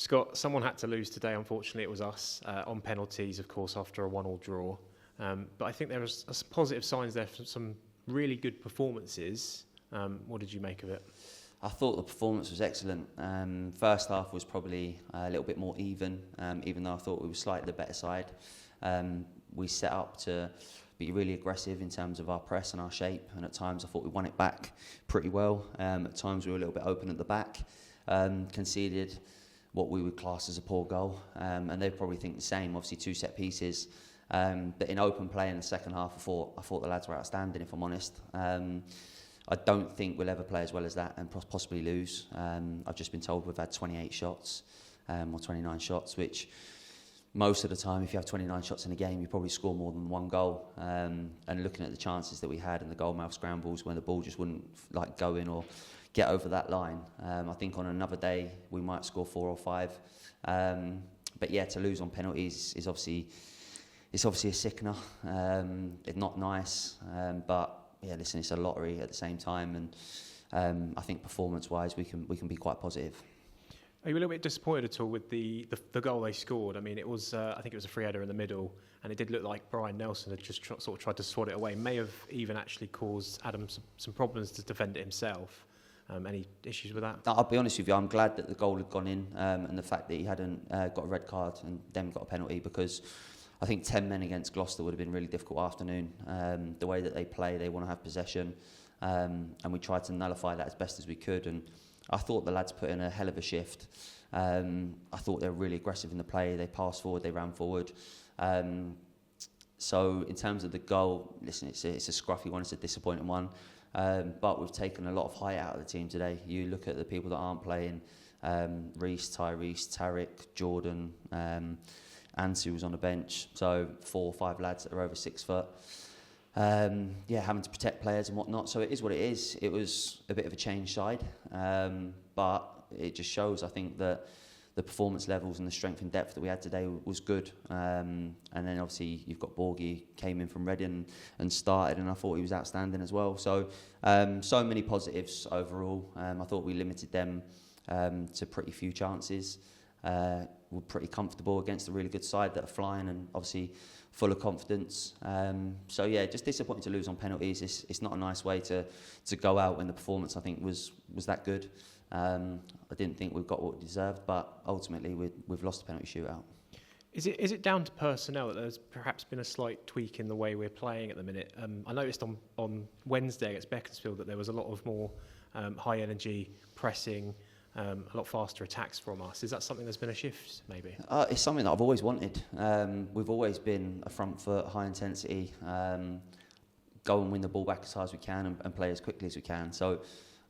Scott, someone had to lose today. Unfortunately, it was us on penalties, of course, after a 1-1 draw. But I think there was some positive signs there from some really good performances. What did you make of it? I thought the performance was excellent. First half was probably a little bit more even though I thought we were slightly the better side. We set up to be really aggressive in terms of our press and our shape, and at times I thought we won it back pretty well. At times we were a little bit open at the back, conceded what we would class as a poor goal, and they probably think the same. Obviously 2 set pieces, but in open play in the second half, I thought the lads were outstanding, if I'm honest. I don't think we'll ever play as well as that and possibly lose. I've just been told we've had 28 shots or 29 shots, which most of the time, if you have 29 shots in a game, you probably score more than 1 goal. And looking at the chances that we had in the goalmouth scrambles when the ball just wouldn't go in or get over that line, I think on another day we might score 4 or 5. But yeah, to lose on penalties is obviously a sickener. It's not nice, but yeah, listen, it's a lottery at the same time, and I think performance-wise we can be quite positive. Are you a little bit disappointed at all with the goal they scored? I mean, it was I think it was a free header in the middle, and it did look like Brian Nelson had just sort of tried to swat it away. May have even actually caused Adam some problems to defend it himself. Any issues with that? I'll be honest with you, I'm glad that the goal had gone in, and the fact that he hadn't got a red card and then got a penalty, because I think 10 men against Gloucester would have been a really difficult afternoon. The way that they play, they want to have possession, and we tried to nullify that as best as we could. And I thought the lads put in a hell of a shift. I thought they were really aggressive in the play. They passed forward, they ran forward. So in terms of the goal, listen, it's a scruffy one, it's a disappointing one. But we've taken a lot of height out of the team today. You look at the people that aren't playing, Reece, Tyrese, Tarek, Jordan, Ansu was on the bench, so 4 or 5 lads that are over 6 foot. Having to protect players and whatnot. So it is what it is. It was a bit of a change side, but it just shows, I think, that the performance levels and the strength and depth that we had today was good. And then obviously you've got Borgie, came in from Reading and started, and I thought he was outstanding as well. So so many positives overall. I thought we limited them to pretty few chances. We're pretty comfortable against a really good side that are flying and obviously full of confidence. So yeah, just disappointing to lose on penalties. It's not a nice way to go out when the performance, I think, was that good. I didn't think we've got what we deserved, but ultimately we've lost the penalty shootout. Is it down to personnel that there's perhaps been a slight tweak in the way we're playing at the minute? I noticed on Wednesday against Beaconsfield that there was a lot of more high energy pressing, a lot faster attacks from us. Is that something that's been a shift, maybe? It's something that I've always wanted. We've always been a front foot, high intensity, go and win the ball back as hard as we can and play as quickly as we can. So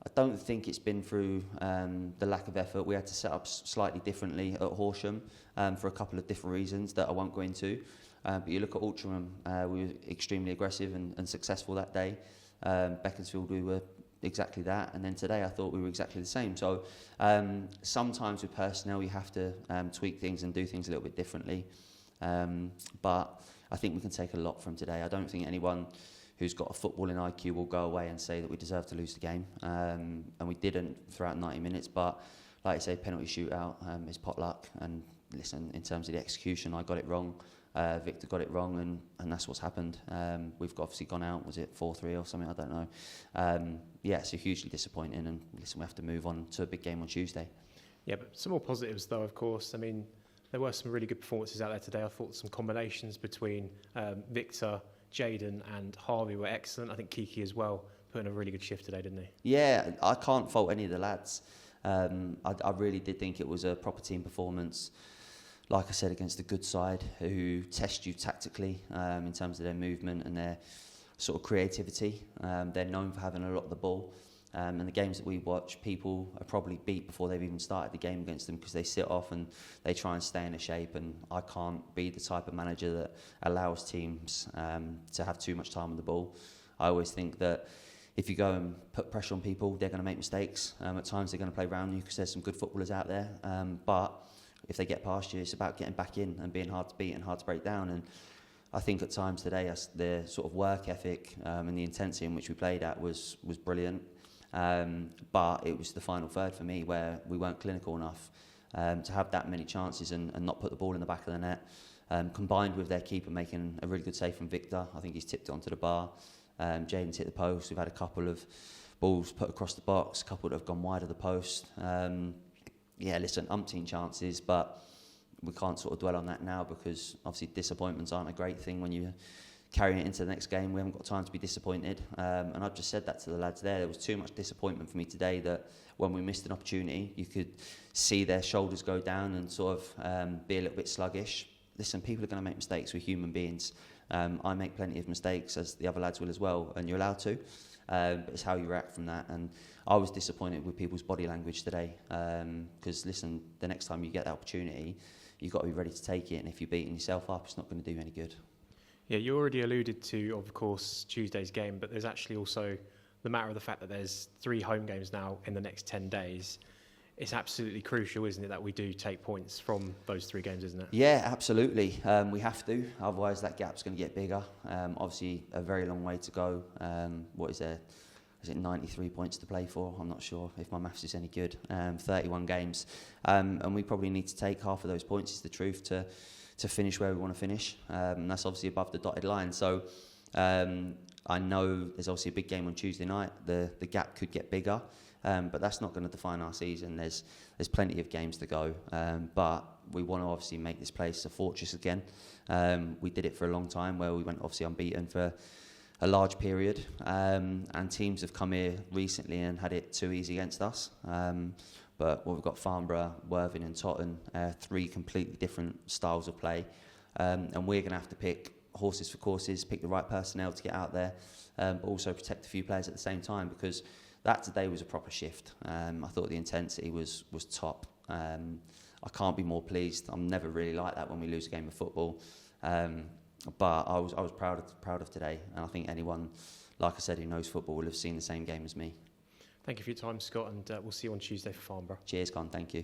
I don't think it's been through the lack of effort. We had to set up slightly differently at Horsham for a couple of different reasons that I won't go into. But you look at Altrincham, we were extremely aggressive and successful that day. Beaconsfield, we were exactly that, and then today I thought we were exactly the same. So sometimes with personnel you have to tweak things and do things a little bit differently, but I think we can take a lot from today. I don't think anyone who's got a footballing IQ will go away and say that we deserve to lose the game, and we didn't throughout 90 minutes, but like I say, penalty shootout is potluck, and listen, in terms of the execution, I got it wrong. Victor got it wrong, and that's what's happened. We've obviously gone out, was it 4-3 or something? I don't know. So hugely disappointing, and listen, we have to move on to a big game on Tuesday. Yeah, but some more positives though, of course. I mean, there were some really good performances out there today. I thought some combinations between Victor, Jayden and Harvey were excellent. I think Kiki as well put in a really good shift today, didn't he? Yeah, I can't fault any of the lads. I really did think it was a proper team performance. Like I said, against a good side who test you tactically in terms of their movement and their sort of creativity. They're known for having a lot of the ball. And the games that we watch, people are probably beat before they've even started the game against them because they sit off and they try and stay in a shape. And I can't be the type of manager that allows teams to have too much time on the ball. I always think that if you go and put pressure on people, they're going to make mistakes. At times they're going to play around you because there's some good footballers out there. But if they get past you, it's about getting back in and being hard to beat and hard to break down. And I think at times today, the sort of work ethic and the intensity in which we played at was brilliant. But it was the final third for me where we weren't clinical enough. to have that many chances and not put the ball in the back of the net, combined with their keeper making a really good save from Victor. I think he's tipped it onto the bar. Jaden's hit the post. We've had a couple of balls put across the box, a couple that have gone wide of the post. Listen, umpteen chances, but we can't sort of dwell on that now because obviously disappointments aren't a great thing when you're carrying it into the next game. We haven't got time to be disappointed. And I've just said that to the lads there. There was too much disappointment for me today that when we missed an opportunity, you could see their shoulders go down and sort of be a little bit sluggish. Listen, people are going to make mistakes. We're human beings. I make plenty of mistakes, as the other lads will as well, and you're allowed to. But it's how you react from that. And I was disappointed with people's body language today. Because, listen, the next time you get that opportunity, you've got to be ready to take it. And if you're beating yourself up, it's not going to do you any good. Yeah, you already alluded to, of course, Tuesday's game, but there's actually also the matter of the fact that there's 3 home games now in the next 10 days. It's absolutely crucial, isn't it, that we do take points from those 3 games, isn't it? Yeah, absolutely. We have to. Otherwise, that gap's going to get bigger. Obviously, a very long way to go. What is there? Is it 93 points to play for? I'm not sure if my maths is any good. 31 games. And we probably need to take half of those points, is the truth, to finish where we want to finish. And that's obviously above the dotted line. So I know there's obviously a big game on Tuesday night. The gap could get bigger. But that's not going to define our season. There's plenty of games to go, but we want to obviously make this place a fortress again. We did it for a long time where we went obviously unbeaten for a large period, and teams have come here recently and had it too easy against us. But we've got Farnborough, Worthing and Totton, 3 completely different styles of play, and we're going to have to pick horses for courses, pick the right personnel to get out there, but also protect a few players at the same time, because that today was a proper shift. I thought the intensity was top. I can't be more pleased. I'm never really like that when we lose a game of football. But I was proud of today, and I think anyone, like I said, who knows football will have seen the same game as me. Thank you for your time, Scott, and we'll see you on Tuesday for Farnborough. Cheers, Con. Thank you.